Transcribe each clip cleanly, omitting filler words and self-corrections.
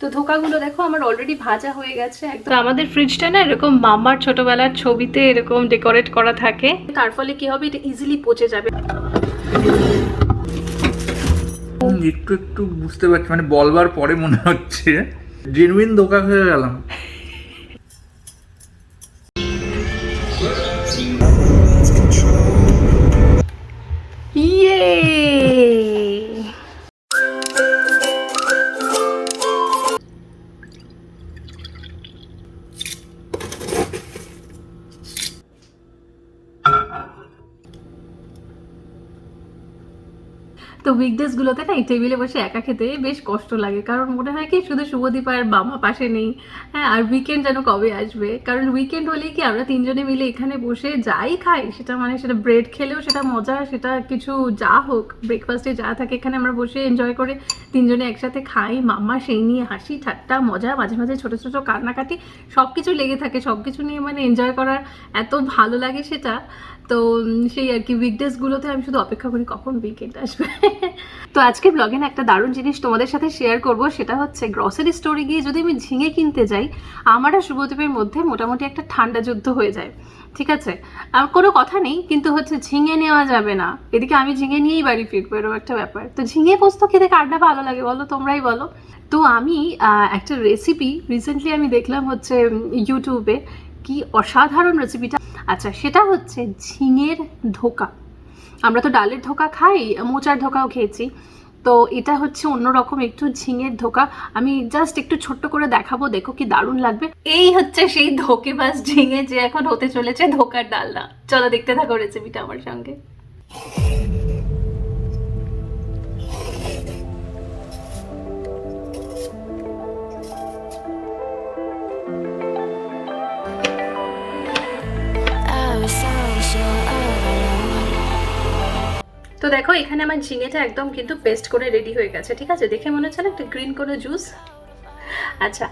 তো ধোকাগুলো দেখো আমার অলরেডি ভাজা হয়ে গেছে একদম। আমাদের ফ্রিজটা না এরকম মাম্মার ছোটবেলার ছবিতে এরকম ডেকোরেট করা থাকে, তার ফলে কি হবে, এটা ইজিলি পচে যাবে। একটু একটু বুঝতে পারছি, মানে বলবার পরে মনে হচ্ছে জেনুইন ধোকা হয়ে গেলাম। ইয়ে তো উইকডেজগুলোতে না এই টেবিলে বসে একা খেতে বেশ কষ্ট লাগে, কারণ মনে হয় কি শুধু শুভদীপ আর বাবা পাশে নেই। হ্যাঁ, আর উইকেন্ড যেন কবে আসবে, কারণ উইকেন্ড হলেই কি আমরা তিনজনে মিলে এখানে বসে যাই খাই, সেটা মানে সেটা ব্রেড খেলেও সেটা মজা, সেটা কিছু যা হোক ব্রেকফাস্টে যা থাকে এখানে আমরা বসে এনজয় করে তিনজনে একসাথে খাই। মাম্মা সেই নিয়ে হাসি ঠাট্টা মজা, মাঝে মাঝে ছোটো ছোটো কান্নাকাটি সব কিছু লেগে থাকে, সব কিছু নিয়ে মানে এনজয় করার এত ভালো লাগে সেটা। তো সেই আর কি উইকডেজগুলোতে আমি শুধু অপেক্ষা করি কখন উইকেন্ড আসবে। তো আজকে ব্লগে না একটা দারুণ জিনিস তোমাদের সাথে শেয়ার করব, সেটা হচ্ছে গ্রসারি স্টোরে গিয়ে যদি আমি ঝিঙে কিনতে যাই, আমার আর শুভদীপের মধ্যে মোটামুটি একটা ঠান্ডা যুদ্ধ হয়ে যায়। ঠিক আছে, আর কোনো কথা নেই, কিন্তু হচ্ছে ঝিঙে নেওয়া যাবে না, এদিকে আমি ঝিঙে নিয়েই বাড়ি ফিরবো, এরকম একটা ব্যাপার। তো ঝিঙে পোস্ত খেতে কারটা ভালো লাগে বলো, তোমরাই বলো। তো আমি একটা রেসিপি রিসেন্টলি আমি দেখলাম হচ্ছে ইউটিউবে, কি অসাধারণ রেসিপিটা। আচ্ছা, সেটা হচ্ছে ঝিঙের ধোকা। আমরা তো ডালের ধোকা খাই, মোচার ধোকাও খেয়েছি, তো এটা হচ্ছে অন্যরকম একটু ঝিঙের ধোকা। আমি জাস্ট একটু ছোট্ট করে দেখাবো, দেখো কি দারুণ লাগবে। এই হচ্ছে সেই ধোকেবাজ ঝিঙে, যে এখন হতে চলেছে ধোকার ডালনা। চলো দেখতে থাকো রেসিপিটা আমার সঙ্গে। তো দেখো এখানে আমার ঝিঙেটা একদম কিন্তু পেস্ট করে রেডি হয়ে গেছে, ঠিক আছে, দেখে মনে হচ্ছে না একটা গ্রিন কোনো জুস। আচ্ছা,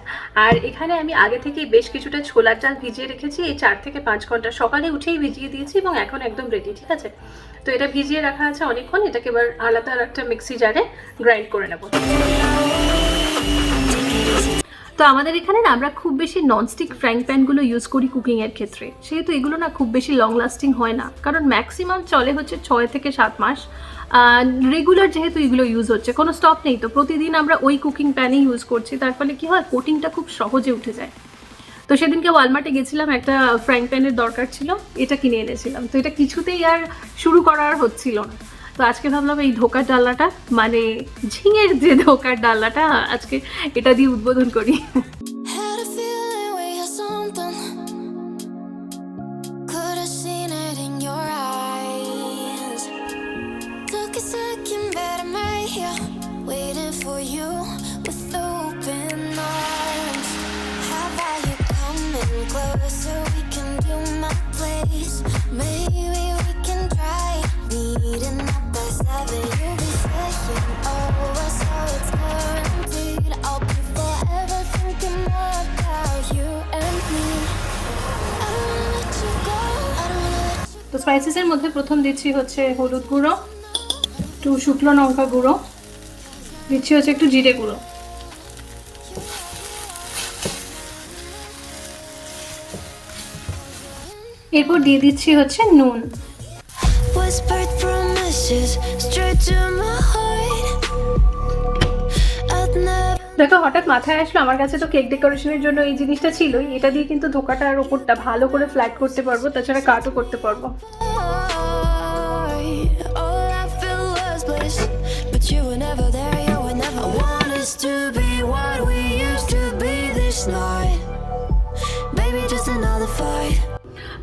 আর এখানে আমি আগে থেকেই বেশ কিছুটা ছোলার ডাল ভিজিয়ে রেখেছি, এই 4 থেকে 5 ঘন্টা, সকালে উঠেই ভিজিয়ে দিয়েছি এবং এখন একদম রেডি, ঠিক আছে। তো এটা ভিজিয়ে রাখা আছে অনেকক্ষণ, এটাকে এবার আলাদা একটা মিক্সি জারে গ্রাইন্ড করে নেব। তো আমাদের এখানে না আমরা খুব বেশি ননস্টিক ফ্রাইং প্যানগুলো ইউজ করি কুকিংয়ের ক্ষেত্রে, সেহেতু এগুলো না খুব বেশি লং লাস্টিং হয় না, কারণ ম্যাক্সিমাম চলে হচ্ছে 6 থেকে 7 মাস। রেগুলার যেহেতু এগুলো ইউজ হচ্ছে, কোনো স্টপ নেই, তো প্রতিদিন আমরা ওই কুকিং প্যানই ইউজ করছি, তার ফলে কী হয়, কোটিংটা খুব সহজে উঠে যায়। তো সেদিনকে ওয়ালমার্টে গেছিলাম, একটা ফ্রাইং প্যানের দরকার ছিল, এটা কিনে এনেছিলাম, তো এটা কিছুতেই আর শুরু করার হচ্ছিল না। তো আজকে ভাবলাম এই ধোকার ডালনাটা, মানে ঝিঙের যে ধোকার ডালনাটা, আজকে এটা দিয়ে উদ্বোধন করি। তো স্পাইসেসের মধ্যে প্রথম দিচ্ছি হচ্ছে হলুদ গুঁড়ো, একটু শুকনো লঙ্কা গুঁড়ো, দিচ্ছি হচ্ছে একটু জিরে গুঁড়ো, এরপর দিয়ে দিচ্ছি হচ্ছে নুন। দেখো হঠাৎ মাথায় আসলো, আমার কাছে তো কেক ডেকোরেশনের জন্য এই জিনিসটা ছিলই, এটা দিয়ে কিন্তু ধোকাটার ওপরটা ভালো করে ফ্ল্যাট করতে পারবো, তাছাড়া কাটও করতে পারবো।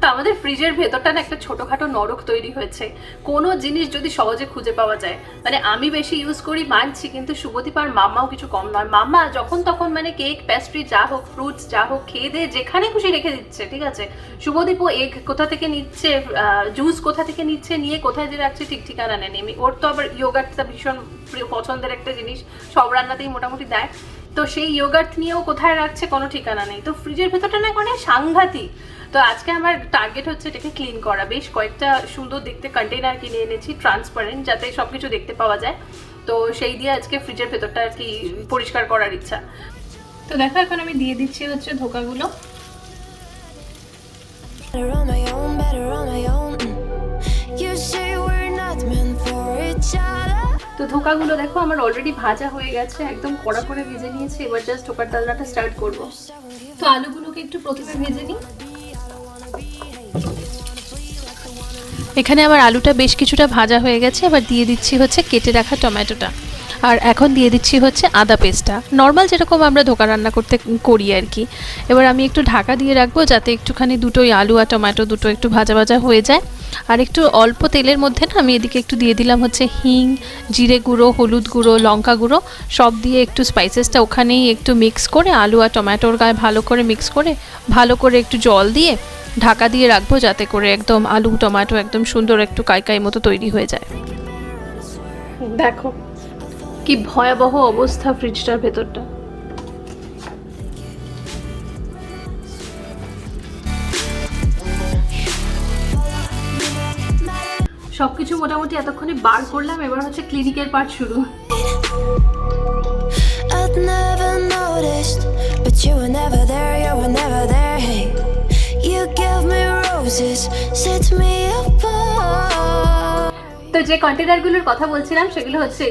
তো আমাদের ফ্রিজের ভেতরটা না একটা ছোটোখাটো নরক তৈরি হয়েছে। কোনো জিনিস যদি সহজে খুঁজে পাওয়া যায়, মানে আমি বেশি ইউজ করি মানছি, কিন্তু শুভদীপ আর মাম্মাও কিছু কম নয়। মাম্মা যখন তখন মানে কেক প্যাস্ট্রি যা হোক, ফ্রুটস যা হোক, খেয়ে দিয়ে যেখানে খুশি রেখে দিচ্ছে, ঠিক আছে। শুভদীপও এগ কোথা থেকে নিচ্ছে, জুস কোথা থেকে নিচ্ছে, নিয়ে কোথায় যে রাখছে ঠিক ঠিকানা নেই। ওর তো আবার ইয়োগার্টটা ভীষণ পছন্দের একটা জিনিস, সব রান্নাতেই মোটামুটি দেয়, তো সেই ইয়োগার্ট নিয়েও কোথায় রাখছে কোনো ঠিকানা নেই। তো ফ্রিজের ভেতরটা না মানে সাংঘাতিক। তো আজকে আমার টার্গেট হচ্ছে এটাকে ক্লিন করা, বেশ কয়েকটা সুন্দর দেখতে কন্টেনার কিনে এনেছি ট্রান্সপারেন্ট, যাতে সব কিছু দেখতে পাওয়া যায়। তো সেই দিয়ে আজকে ফ্রিজের ভেতরটা আর কি পরিষ্কার করার ইচ্ছা। তো দেখো এখন আমি দিয়ে দিচ্ছি হচ্ছে ধোকাগুলো। Better on my own, better on my own. You say we're not meant for each other. তো ধোকাগুলো দেখো আমার অলরেডি ভাজা হয়ে গেছে, একদম কড়া করে ভেজে নিয়েছি। এবার জাস্ট ধোকার ডালনাটা স্টার্ট করব। তো আলুগুলোকে একটু প্রথমে ভেজে নিই। এখানে আমার আলুটা বেশ কিছুটা ভাজা হয়ে গেছে। এবার দিয়ে দিচ্ছি হচ্ছে কেটে রাখা টমেটোটা, আর এখন দিয়ে দিচ্ছি হচ্ছে আদা পেস্টটা, নর্মাল যেরকম আমরা ধোকা রান্না করতে করি আর কি। এবার আমি একটু ঢাকা দিয়ে রাখবো যাতে একটুখানি দুটোই আলু আর টমেটো দুটো একটু ভাজা ভাজা হয়ে যায়। আর একটু অল্প তেলের মধ্যে না আমি এদিকে একটু দিয়ে দিলাম হচ্ছে হিং, জিরে গুঁড়ো, হলুদ গুঁড়ো, লঙ্কা গুঁড়ো সব দিয়ে একটু স্পাইসেসটা ওখানেই একটু মিক্স করে আলু আর টমেটোর গায়ে ভালো করে মিক্স করে ভালো করে একটু জল দিয়ে ঢাকা দিয়ে রাখবো যাতে করে একদম আলু টমেটো একদম সুন্দর একটু কাইকাই মতো তৈরি হয়ে যায়। দেখো কি ভয়াবহ অবস্থা ফ্রিজটার ভেতরটা। সবকিছু মোটামুটি এতক্ষণে বার করলাম, এবার হচ্ছে ক্লিনিকের পার্ট শুরু। I'd never noticed, but you were never there, you were never there. Hey, you gave me roses, set me apart. তো যে কন্টেনারগুলোর কথা বলছিলাম সেগুলো হচ্ছে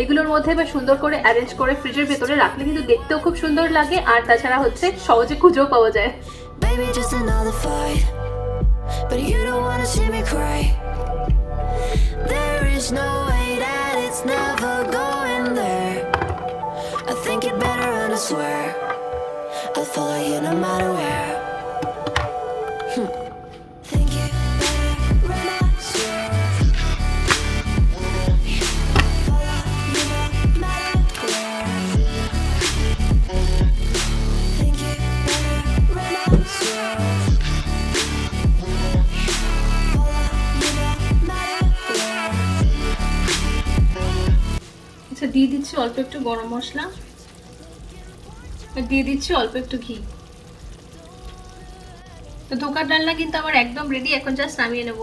এগুলোর মধ্যে এবার সুন্দর করে অ্যারেঞ্জ করে ফ্রিজের ভেতরে রাখলে কিন্তু দেখতেও খুব সুন্দর লাগে, আর তাছাড়া হচ্ছে সহজে খুঁজেও পাওয়া যায়। Baby, just another fight, but you don't wanna see me cry. There is no way that it's never going there. I think you better run, I swear. I'll follow you no matter where. Think you better run, I swear. Follow you no matter where. Think you better run, I swear. আচ্ছা, দিয়ে দিচ্ছি অল্প একটু গরম মশলা আর দিয়ে দিচ্ছি অল্প একটু ঘি। তো ধোকার ডালনা কিন্তু আমার একদম রেডি, এখন জাস্ট নামিয়ে নেব।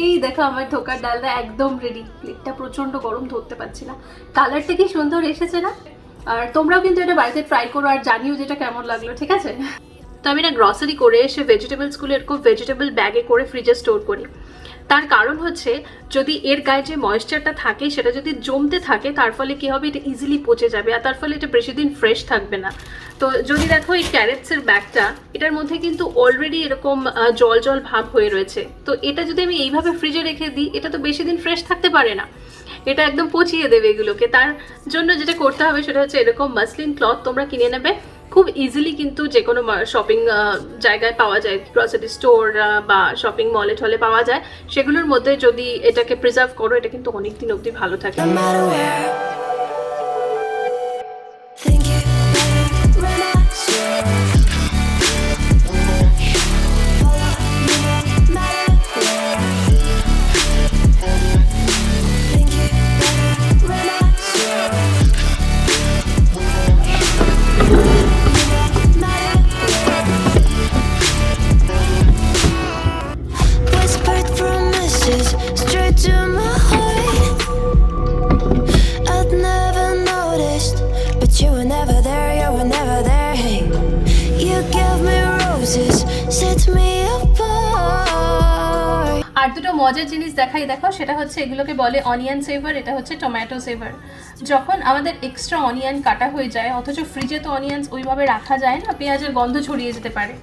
এই দেখো আমার ধোকার ডালনা একদম রেডি। প্লেটটা প্রচন্ড গরম, ধরতে পারছি না। কালারটা কি সুন্দর এসেছে না? আর তোমরাও কিন্তু এটা বাড়িতে ট্রাই করো আর জানিও যেটা কেমন লাগলো, ঠিক আছে? তো আমি না গ্রসারি করে এসে ভেজিটেবলসগুলো এরকম ভেজিটেবল ব্যাগে করে ফ্রিজে স্টোর করি। তার কারণ হচ্ছে যদি এর গায়ে যে ময়েশ্চারটা থাকে সেটা যদি জমতে থাকে তার ফলে কি হবে, এটা ইজিলি পচে যাবে আর তার ফলে এটা বেশি দিন ফ্রেশ থাকবে না। তো যদি দেখো এই ক্যারেটসের ব্যাগটা, এটার মধ্যে কিন্তু অলরেডি এরকম জল জল ভাব হয়ে রয়েছে। তো এটা যদি আমি এইভাবে ফ্রিজে রেখে দিই, এটা তো বেশি দিন ফ্রেশ থাকতে পারে না, এটা একদম পচিয়ে দেবে এগুলোকে। তার জন্য যেটা করতে হবে সেটা হচ্ছে এরকম মাসলিন ক্লথ তোমরা কিনে নেবে। খুব ইজিলি কিন্তু যে কোনো শপিং জায়গায় পাওয়া যায়, গ্রসারি স্টোর বা শপিং মলে টলে পাওয়া যায়। সেগুলোর মধ্যে যদি এটাকে প্রিজার্ভ করো, এটা কিন্তু অনেক দিন অবধি ভালো থাকে। No matter where. Think you better run, I swear. Follow you no matter where. Think you better run, I swear. Whispered promises straight to my heart. I'd never noticed, but you were never there, you were never there. Hey, you gave me roses, set me apart. আর দুটো মজার জিনিস দেখাই, দেখো সেটা হচ্ছে এগুলোকে বলে onion সেভার, এটা হচ্ছে টমেটো সেভার। যখন আমাদের এক্সট্রা অনিয়ন কাটা হয়ে যায়, অথচ ফ্রিজে তো অনিয়ন্স ওইভাবে রাখা যায় না, পেঁয়াজের গন্ধ ছড়িয়ে যেতে পারে।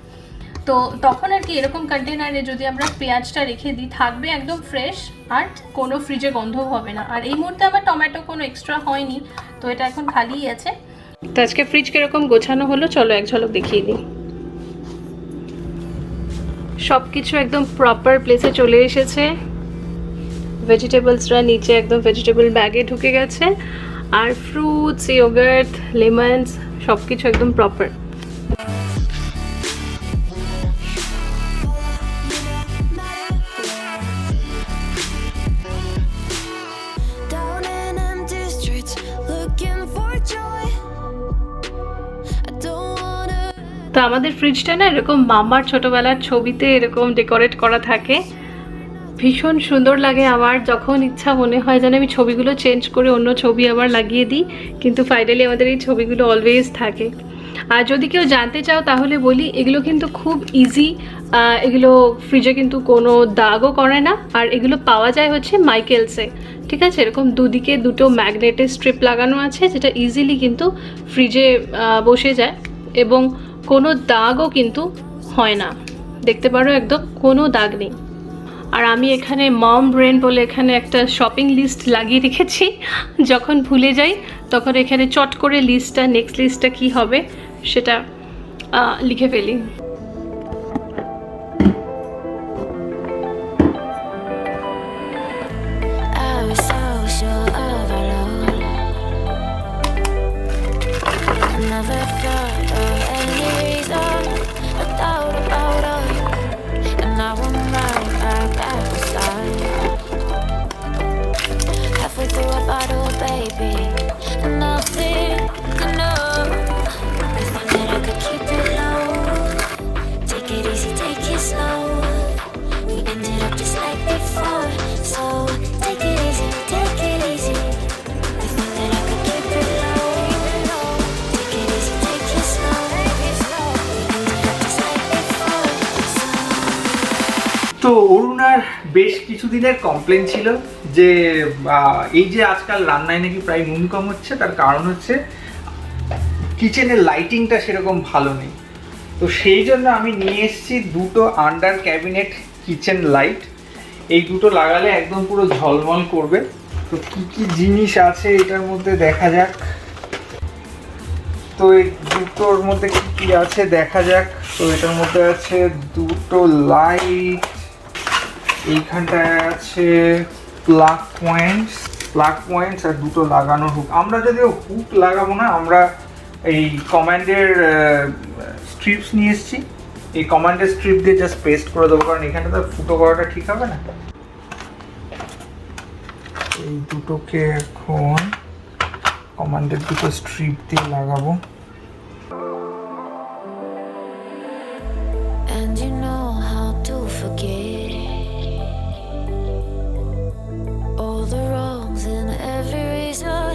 তো তখন আর কি এরকম কন্টেনারে যদি আমরা পেঁয়াজটা রেখে দিই, থাকবে একদম ফ্রেশ আর কোনো ফ্রিজে গন্ধও হবে না। আর এই মুহূর্তে আমার টমেটো কোনো এক্সট্রা হয়নি, তো এটা এখন খালিই আছে। তো আজকে ফ্রিজ কিরকম গোছানো হলো চলো এক ঝলক দেখিয়ে দিই। সব কিছু একদম প্রপার প্লেসে চলে এসেছে। ভেজিটেবলসরা নিচে একদম ভেজিটেবল ব্যাগে ঢুকে গেছে, আর ফ্রুটস, ইয়োগার্ট, লেমনস সব কিছু একদম proper. Down in empty streets, looking for joy. I don't wanna. তো আমাদের ফ্রিজটা না এরকম মামার ছোটবেলার ছবিতে এরকম ডেকোরেট করা থাকে। ভীষণ সুন্দর লাগে আমার, যখন ইচ্ছা মনে হয় যেন আমি ছবিগুলো চেঞ্জ করে অন্য ছবি আবার লাগিয়ে দিই, কিন্তু ফাইনালি আমাদের এই ছবিগুলো অলওয়েজ থাকে। আর যদি কেউ জানতে চাও তাহলে বলি, এগুলো কিন্তু খুব ইজি, এগুলো ফ্রিজে কিন্তু কোনো দাগও করে না। আর এগুলো পাওয়া যায় হচ্ছে মাইকেলসে, ঠিক আছে? এরকম দুদিকে দুটো ম্যাগনেটের স্ট্রিপ লাগানো আছে, যেটা ইজিলি কিন্তু ফ্রিজে বসে যায় এবং কোনো দাগও কিন্তু হয় না। দেখতে পারো একদম কোনো দাগ নেই। আর আমি এখানে মম ব্রেন বলে এখানে একটা শপিং লিস্ট লাগিয়ে রেখেছি, যখন ভুলে যাই তখন এখানে চট করে নেক্সট লিস্টটা কী হবে সেটা লিখে ফেলি। I was so sure of our love. I never thought of any reason. I thought about us, and now I'm right back at the start. Halfway through a bottle, baby, and nothing to know. I thought that I could keep it low. Take it easy, take it slow. We ended up just like before, so take it easy, take it easy. I thought that I could keep it low. Take it easy, take it slow. We ended up just like before, so. তো অরুণার বেশ কিছুদিনের complain ছিল যে এই যে আজকাল রান্নায় নাকি প্রায় নুন কম হচ্ছে, তার কারণ হচ্ছে কিচেনের লাইটিংটা সেরকম ভালো নেই। তো সেই জন্য আমি নিয়ে এসেছি দুটো আন্ডার ক্যাবিনেট কিচেন লাইট। এই দুটো লাগালে একদম পুরো ঝলমল করবে। তো কী কী জিনিস আছে এটার মধ্যে দেখা যাক। তো এই দুটোর মধ্যে কী কী আছে দেখা যাক। তো এটার মধ্যে আছে দুটো লাইট, এইখানটায় আছে প্লাগ পয়েন্টস আর দুটো লাগানোর হুক। আমরা যদিও হুক লাগাবো না, আমরা এই কমান্ডের স্ট্রিপস নিয়ে এসেছি। এই কমান্ডের স্ট্রিপ দিয়ে জাস্ট পেস্ট করে দেবো, কারণ এখানটা তো ফুটো করাটা ঠিক হবে না। এই দুটোকে এখন কমান্ডের দুটো স্ট্রিপ দিয়ে লাগাবো। And you know how to forget all the wrongs and every reason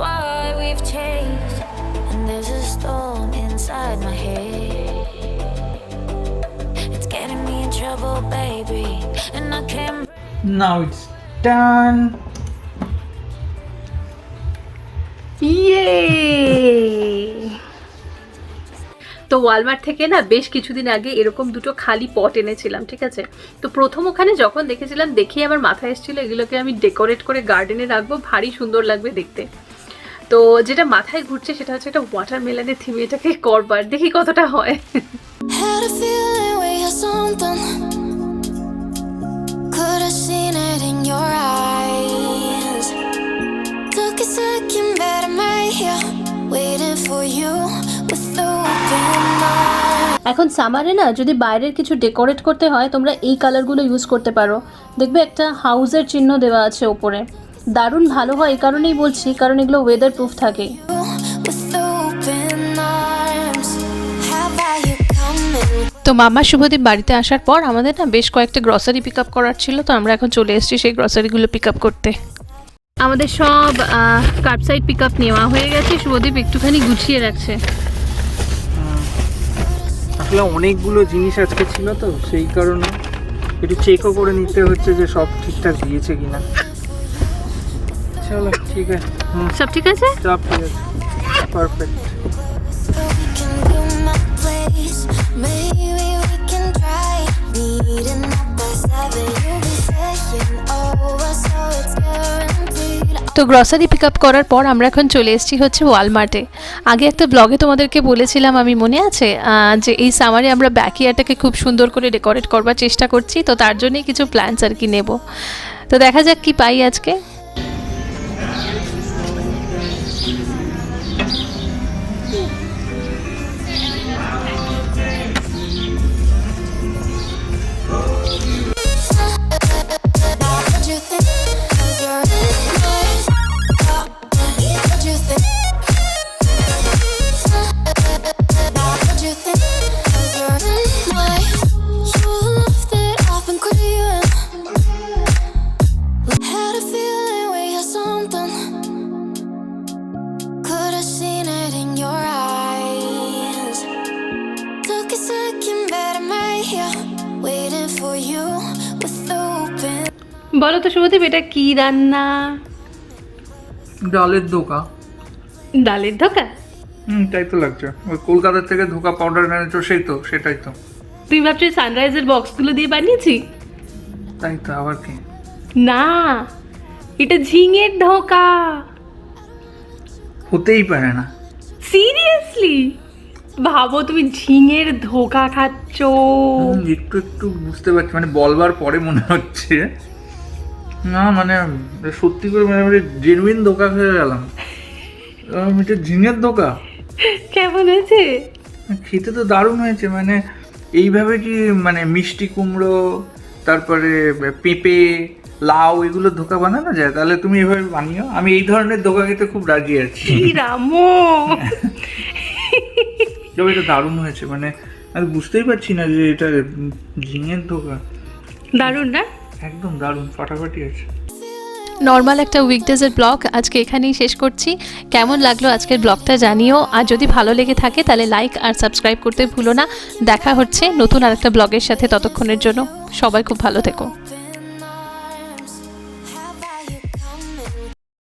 why we've changed. And there's a storm inside my head. It's getting me in trouble, baby. And I can't. Now it's done. ইয়ে! তো Walmart থেকে না বেশ কিছুদিন আগে এরকম দুটো খালি পট এনেছিলাম, ঠিক আছে? তো প্রথম ওখানে যখন দেখেছিলাম, দেখি আমার মাথায় এসেছিলো এগুলোকে আমি ডেকোরেট করে গার্ডেনে রাখবো, ভারী সুন্দর লাগবে দেখতে। তো যেটা মাথায় ঘুরছে সেটা হচ্ছে একটা ওয়াটারমেলনের থিম, এটাকে করবার, দেখি কতটা হয়। Had a feeling we had something. Could have seen it in your eyes. Took a second, but I'm right here, waiting for you with the open eyes. এখন সামারে না যদি বাইরের কিছু ডেকোরেট করতে হয়, তোমরা এই কালারগুলো ইউজ করতে পারো। দেখবে একটা হাউসের চিহ্ন দেওয়া আছে ওপরে, দারুণ ভালো হয়। এই কারণেই বলছি, কারণ এগুলো ওয়েদার প্রুফ থাকে। With the open arms. How about you coming? তো মামা শুভদীপ বাড়িতে আসার পর আমাদের না বেশ কয়েকটা গ্রসারি পিক আপ করার ছিল, তো আমরা এখন চলে এসেছি সেই গ্রসারিগুলো পিক আপ করতে। আমাদের সব কার্বসাইড পিক আপ নেওয়া হয়ে গেছে, শুভদীপ একটুখানি গুছিয়ে রাখছে। আসলে অনেকগুলো জিনিস আজকে ছিল, তো সেই কারণে একটু চেকও করে নিতে হচ্ছে যে সব ঠিকঠাক দিয়েছে কিনা। চলো ঠিক আছে, সব ঠিক আছে, সব ঠিক আছে, perfect. So we can do my place. Maybe we can try. Meeting up by 7. You'll be saying over, so it's guaranteed. তো গ্রসারি পিক আপ করার পর আমরা এখন চলে এসেছি হচ্ছে ওয়ালমার্টে। আগে একটা ব্লগে তোমাদেরকে বলেছিলাম, আমি মনে আছে, যে এই সামারে আমরা ব্যাকইয়ার্ডটাকে খুব সুন্দর করে ডেকোরেট করবার চেষ্টা করছি। তো তার জন্যই কিছু প্ল্যানস আর কি নেব। তো দেখা যাক কি পাই আজকে। What you think? 'Cause you're nice. What you think? What you think? 'Cause you're nice. You're the love that I've been craving. বলো তো শুভদীপ, এটা কি রান্না? ডালের ধোকা। ডালের ধোকা? তাই তো লাগছে, ওই কলকাতা থেকে ধোকা পাউডার এনেছো, সেটাই তো। তুই ভাবছিস সানরাইজের বক্সগুলো দিয়ে বানিয়েছি? তাই তো, আবার কি? না, এটা ঝিঙের ধোকা। হতেই পারে না। সিরিয়াসলি? ভাবো তুমি ঝিঙের ধোকা খাচ্ছ। একটু একটু বুঝতে পারছি, মানে বলবার পরে মনে হচ্ছে না, মানে সত্যি করে মানে জেনুইন ধোকা খেয়ে গেলাম। এটা ঝিঙের ধোকা। কেমন হয়েছে? খেতে তো দারুণ হয়েছে, মানে এইভাবে কি মানে মিষ্টি কুমড়ো, তারপরে পেঁপে, লাউ, এগুলো ধোকা বানানো যায়? তাহলে তুমি এভাবে বানিও, আমি এই ধরনের ধোকা খেতে খুব রাজি আছি। কি রামো! তবে এটা দারুণ হয়েছে, মানে আমি বুঝতেই পারছি না যে এটা ঝিঙের ধোকা। দারুণ না? একদম দারুণ, ফাটাফাটি আছে। নর্মাল একটা উইকডেজের ব্লগ আজকে এখানেই শেষ করছি। কেমন লাগলো আজকের ব্লগটা জানিও, আর যদি ভালো লেগে থাকে তাহলে লাইক আর সাবস্ক্রাইব করতে ভুলো না। দেখা হচ্ছে নতুন আরেকটা ব্লগের সাথে, ততক্ষণের জন্য সবাই খুব ভালো থেকো।